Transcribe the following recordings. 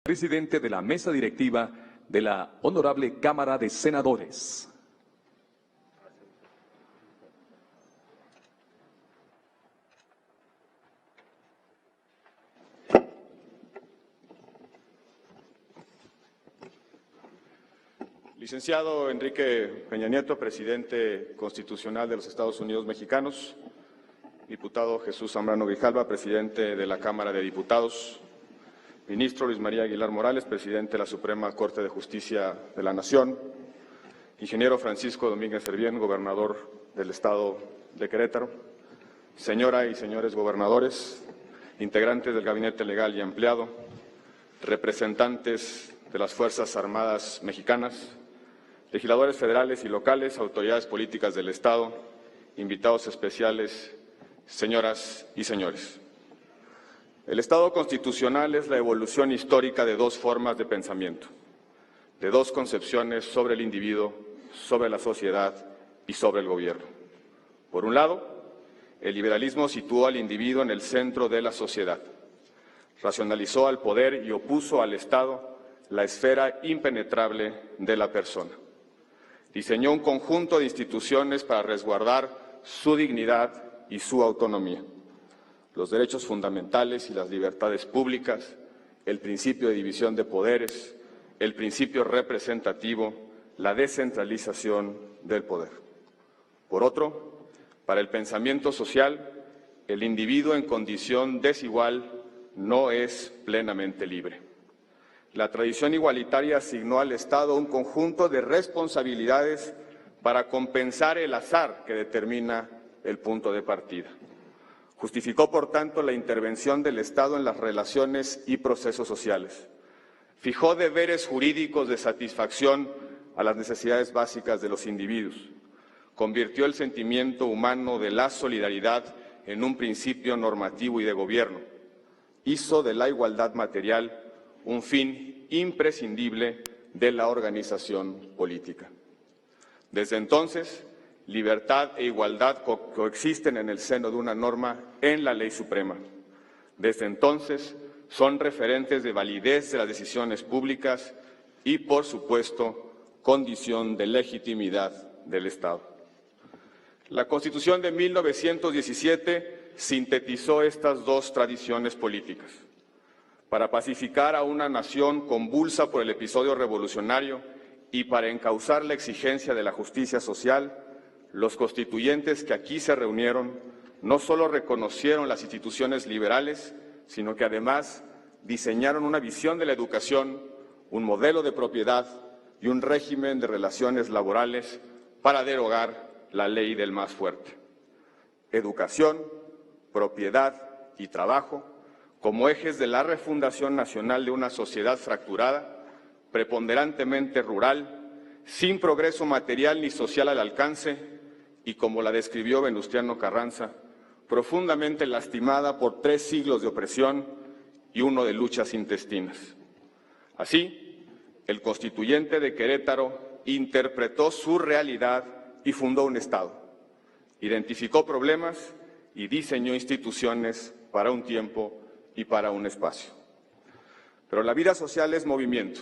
Presidente de la mesa directiva de la Honorable Cámara de Senadores. Licenciado Enrique Peña Nieto, presidente constitucional de los Estados Unidos mexicanos. Diputado Jesús Zambrano Grijalva, presidente de la Cámara de Diputados. Ministro Luis María Aguilar Morales, presidente de la Suprema Corte de Justicia de la Nación. Ingeniero Francisco Domínguez Servién, gobernador del Estado de Querétaro. Señora y señores gobernadores, integrantes del Gabinete Legal y Ampliado, representantes de las Fuerzas Armadas mexicanas, legisladores federales y locales, autoridades políticas del Estado, invitados especiales, señoras y señores. El Estado constitucional es la evolución histórica de dos formas de pensamiento, de dos concepciones sobre el individuo, sobre la sociedad y sobre el gobierno. Por un lado, el liberalismo situó al individuo en el centro de la sociedad, racionalizó al poder y opuso al Estado la esfera impenetrable de la persona. Diseñó un conjunto de instituciones para resguardar su dignidad y su autonomía, los derechos fundamentales y las libertades públicas, el principio de división de poderes, el principio representativo, la descentralización del poder. Por otro, para el pensamiento social, el individuo en condición desigual no es plenamente libre. La tradición igualitaria asignó al Estado un conjunto de responsabilidades para compensar el azar que determina el punto de partida. Justificó, por tanto, la intervención del Estado en las relaciones y procesos sociales. Fijó deberes jurídicos de satisfacción a las necesidades básicas de los individuos. Convirtió el sentimiento humano de la solidaridad en un principio normativo y de gobierno. Hizo de la igualdad material un fin imprescindible de la organización política. Desde entonces, libertad e igualdad coexisten en el seno de una norma en la Ley Suprema. Desde entonces, son referentes de validez de las decisiones públicas y, por supuesto, condición de legitimidad del Estado. La Constitución de 1917 sintetizó estas dos tradiciones políticas. Para pacificar a una nación convulsa por el episodio revolucionario y para encauzar la exigencia de la justicia social, los constituyentes que aquí se reunieron no solo reconocieron las instituciones liberales, sino que además diseñaron una visión de la educación, un modelo de propiedad y un régimen de relaciones laborales para derogar la ley del más fuerte. Educación, propiedad y trabajo como ejes de la refundación nacional de una sociedad fracturada, preponderantemente rural, sin progreso material ni social al alcance y, como la describió Venustiano Carranza, profundamente lastimada por 3 siglos de opresión y 1 de luchas intestinas. Así, el constituyente de Querétaro interpretó su realidad y fundó un Estado, identificó problemas y diseñó instituciones para un tiempo y para un espacio. Pero la vida social es movimiento.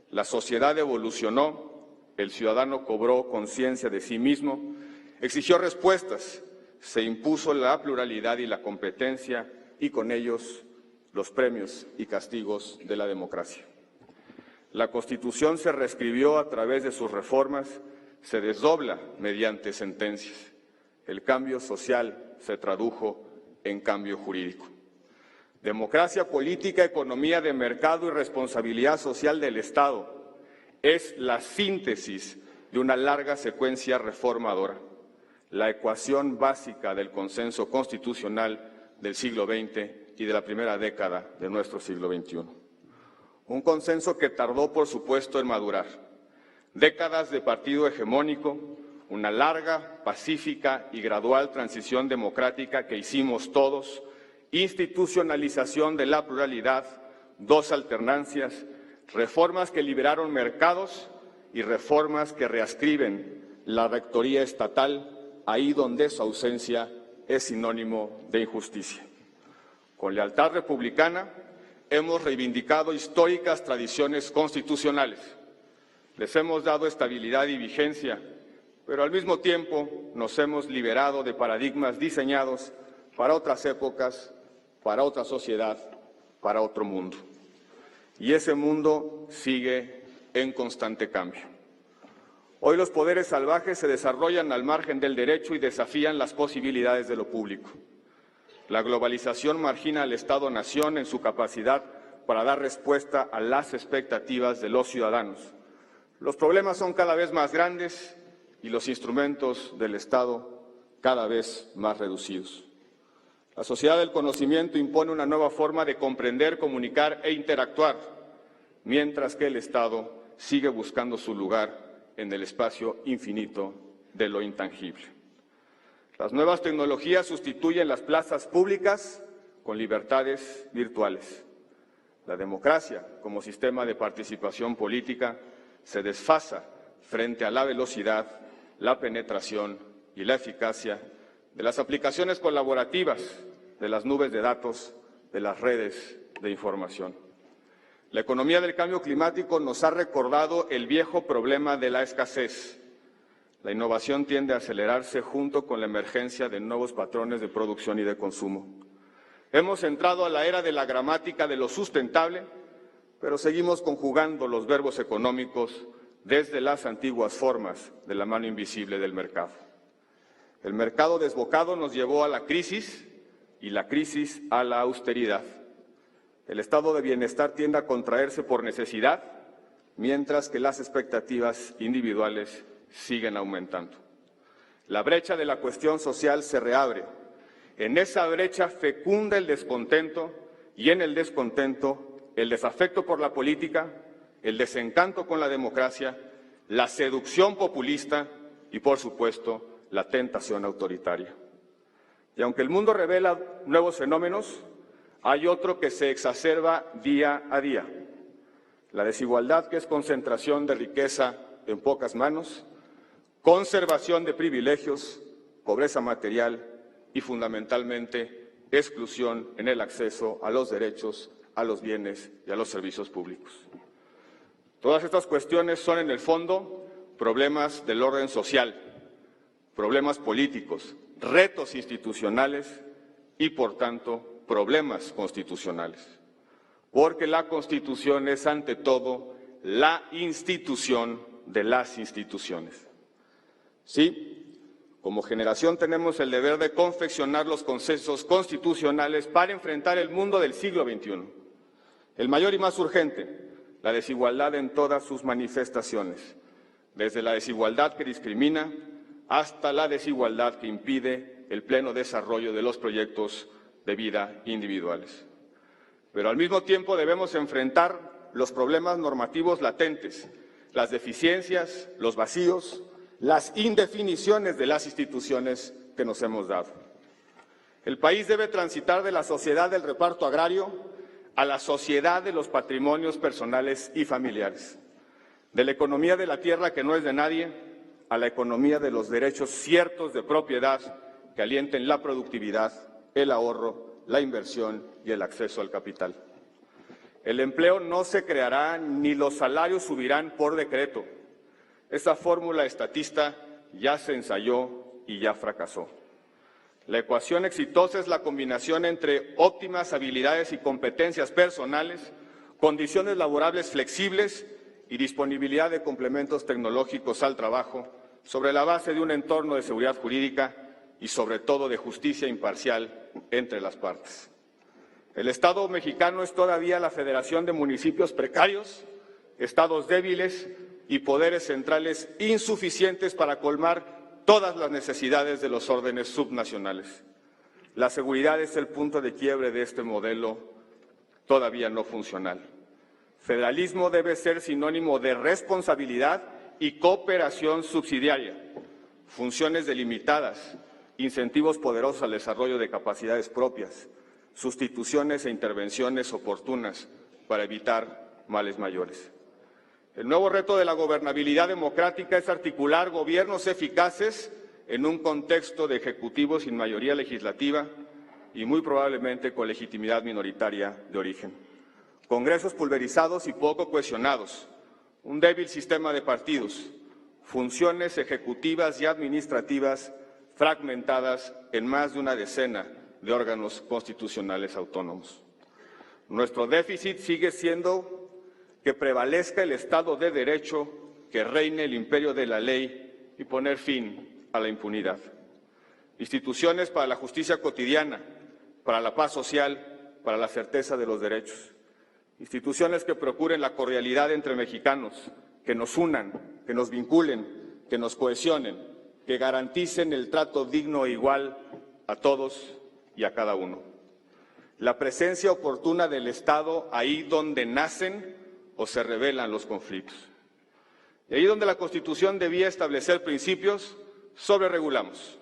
La sociedad evolucionó, el ciudadano cobró conciencia de sí mismo, exigió respuestas, se impuso la pluralidad y la competencia y con ellos los premios y castigos de la democracia. La Constitución se reescribió a través de sus reformas, se desdobla mediante sentencias. El cambio social se tradujo en cambio jurídico. Democracia política, economía de mercado y responsabilidad social del Estado es la síntesis de una larga secuencia reformadora, la ecuación básica del consenso constitucional del siglo XX y de la primera década de nuestro siglo XXI. Un consenso que tardó, por supuesto, en madurar. Décadas de partido hegemónico, una larga, pacífica y gradual transición democrática que hicimos todos, institucionalización de la pluralidad, 2 alternancias, reformas que liberaron mercados y reformas que reascriben la rectoría estatal ahí donde su ausencia es sinónimo de injusticia. Con lealtad republicana hemos reivindicado históricas tradiciones constitucionales. Les hemos dado estabilidad y vigencia, pero al mismo tiempo nos hemos liberado de paradigmas diseñados para otras épocas, para otra sociedad, para otro mundo. Y ese mundo sigue en constante cambio. Hoy los poderes salvajes se desarrollan al margen del derecho y desafían las posibilidades de lo público. La globalización margina al Estado-nación en su capacidad para dar respuesta a las expectativas de los ciudadanos. Los problemas son cada vez más grandes y los instrumentos del Estado cada vez más reducidos. La sociedad del conocimiento impone una nueva forma de comprender, comunicar e interactuar, mientras que el Estado sigue buscando su lugar en el espacio infinito de lo intangible. Las nuevas tecnologías sustituyen las plazas públicas con libertades virtuales. La democracia, como sistema de participación política, se desfasa frente a la velocidad, la penetración y la eficacia de las aplicaciones colaborativas, de las nubes de datos, de las redes de información. La economía del cambio climático nos ha recordado el viejo problema de la escasez. La innovación tiende a acelerarse junto con la emergencia de nuevos patrones de producción y de consumo. Hemos entrado a la era de la gramática de lo sustentable, pero seguimos conjugando los verbos económicos desde las antiguas formas de la mano invisible del mercado. El mercado desbocado nos llevó a la crisis y la crisis a la austeridad. El estado de bienestar tiende a contraerse por necesidad, mientras que las expectativas individuales siguen aumentando. La brecha de la cuestión social se reabre. En esa brecha fecunda el descontento y en el descontento el desafecto por la política, el desencanto con la democracia, la seducción populista y, por supuesto, la tentación autoritaria. Y aunque el mundo revela nuevos fenómenos, hay otro que se exacerba día a día. La desigualdad, que es concentración de riqueza en pocas manos, conservación de privilegios, pobreza material y, fundamentalmente, exclusión en el acceso a los derechos, a los bienes y a los servicios públicos. Todas estas cuestiones son, en el fondo, problemas del orden social, problemas políticos, retos institucionales y, por tanto, problemas constitucionales. Porque la Constitución es, ante todo, la institución de las instituciones. Sí, como generación tenemos el deber de confeccionar los consensos constitucionales para enfrentar el mundo del siglo XXI. El mayor y más urgente, la desigualdad en todas sus manifestaciones, desde la desigualdad que discrimina hasta la desigualdad que impide el pleno desarrollo de los proyectos de vida individuales. Pero al mismo tiempo debemos enfrentar los problemas normativos latentes, las deficiencias, los vacíos, las indefiniciones de las instituciones que nos hemos dado. El país debe transitar de la sociedad del reparto agrario a la sociedad de los patrimonios personales y familiares, de la economía de la tierra que no es de nadie a la economía de los derechos ciertos de propiedad que alienten la productividad, el ahorro, la inversión y el acceso al capital. El empleo no se creará ni los salarios subirán por decreto. Esa fórmula estatista ya se ensayó y ya fracasó. La ecuación exitosa es la combinación entre óptimas habilidades y competencias personales, condiciones laborables flexibles y disponibilidad de complementos tecnológicos al trabajo, sobre la base de un entorno de seguridad jurídica y, sobre todo, de justicia imparcial entre las partes. El Estado mexicano es todavía la federación de municipios precarios, estados débiles y poderes centrales insuficientes para colmar todas las necesidades de los órdenes subnacionales. La seguridad es el punto de quiebre de este modelo todavía no funcional. Federalismo debe ser sinónimo de responsabilidad y cooperación subsidiaria, funciones delimitadas, incentivos poderosos al desarrollo de capacidades propias, sustituciones e intervenciones oportunas para evitar males mayores. El nuevo reto de la gobernabilidad democrática es articular gobiernos eficaces en un contexto de ejecutivo sin mayoría legislativa y muy probablemente con legitimidad minoritaria de origen. congresos pulverizados y poco cohesionados, un débil sistema de partidos, funciones ejecutivas y administrativas fragmentadas en más de una decena de órganos constitucionales autónomos. Nuestro déficit sigue siendo que prevalezca el Estado de Derecho, que reine el imperio de la ley y poner fin a la impunidad. Instituciones para la justicia cotidiana, para la paz social, para la certeza de los derechos. Instituciones que procuren la cordialidad entre mexicanos, que nos unan, que nos vinculen, que nos cohesionen, que garanticen el trato digno e igual a todos y a cada uno. La presencia oportuna del Estado ahí donde nacen o se revelan los conflictos. Y ahí donde la Constitución debía establecer principios, sobreregulamos.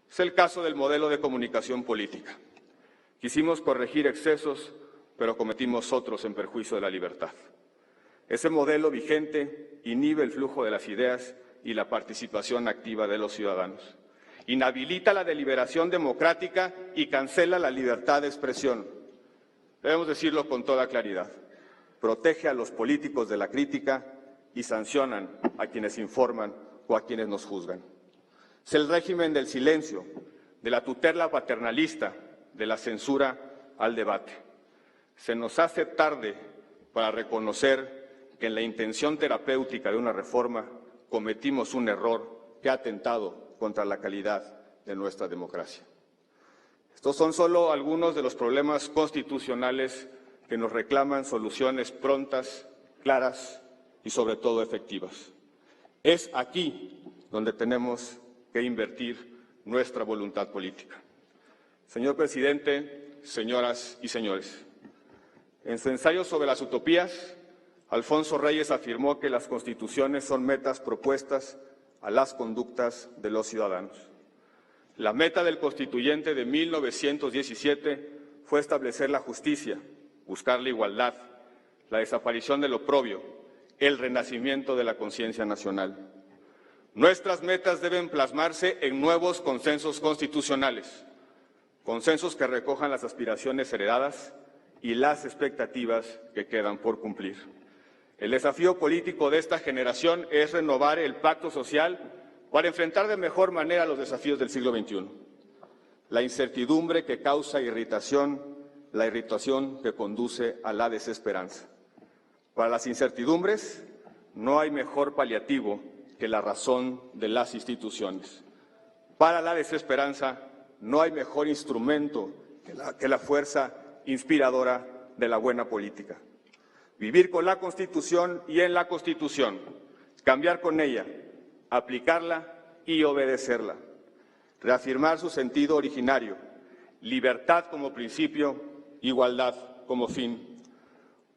Es el caso del modelo de comunicación política. Quisimos corregir excesos, pero cometimos otros en perjuicio de la libertad. Ese modelo vigente inhibe el flujo de las ideas y la participación activa de los ciudadanos. Inhabilita la deliberación democrática y cancela la libertad de expresión. Debemos decirlo con toda claridad. Protege a los políticos de la crítica y sancionan a quienes informan o a quienes nos juzgan. Es el régimen del silencio, de la tutela paternalista, de la censura al debate. Se nos hace tarde para reconocer que en la intención terapéutica de una reforma cometimos un error que ha atentado contra la calidad de nuestra democracia. Estos son solo algunos de los problemas constitucionales que nos reclaman soluciones prontas, claras y sobre todo efectivas. Es aquí donde tenemos que invertir nuestra voluntad política. Señor presidente, señoras y señores, en su ensayo sobre las utopías, Alfonso Reyes afirmó que las constituciones son metas propuestas a las conductas de los ciudadanos. La meta del constituyente de 1917 fue establecer la justicia, buscar la igualdad, la desaparición del oprobio, el renacimiento de la conciencia nacional. Nuestras metas deben plasmarse en nuevos consensos constitucionales, consensos que recojan las aspiraciones heredadas y las expectativas que quedan por cumplir. El desafío político de esta generación es renovar el pacto social para enfrentar de mejor manera los desafíos del siglo XXI. La incertidumbre que causa irritación, la irritación que conduce a la desesperanza. Para las incertidumbres no hay mejor paliativo que la razón de las instituciones. Para la desesperanza no hay mejor instrumento que la fuerza inspiradora de la buena política. Vivir con la Constitución y en la Constitución, cambiar con ella, aplicarla y obedecerla, reafirmar su sentido originario, libertad como principio, igualdad como fin,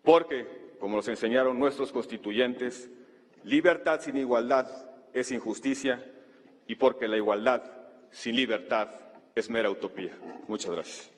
porque, como nos enseñaron nuestros constituyentes, libertad sin igualdad es injusticia y porque la igualdad sin libertad es mera utopía. Muchas gracias.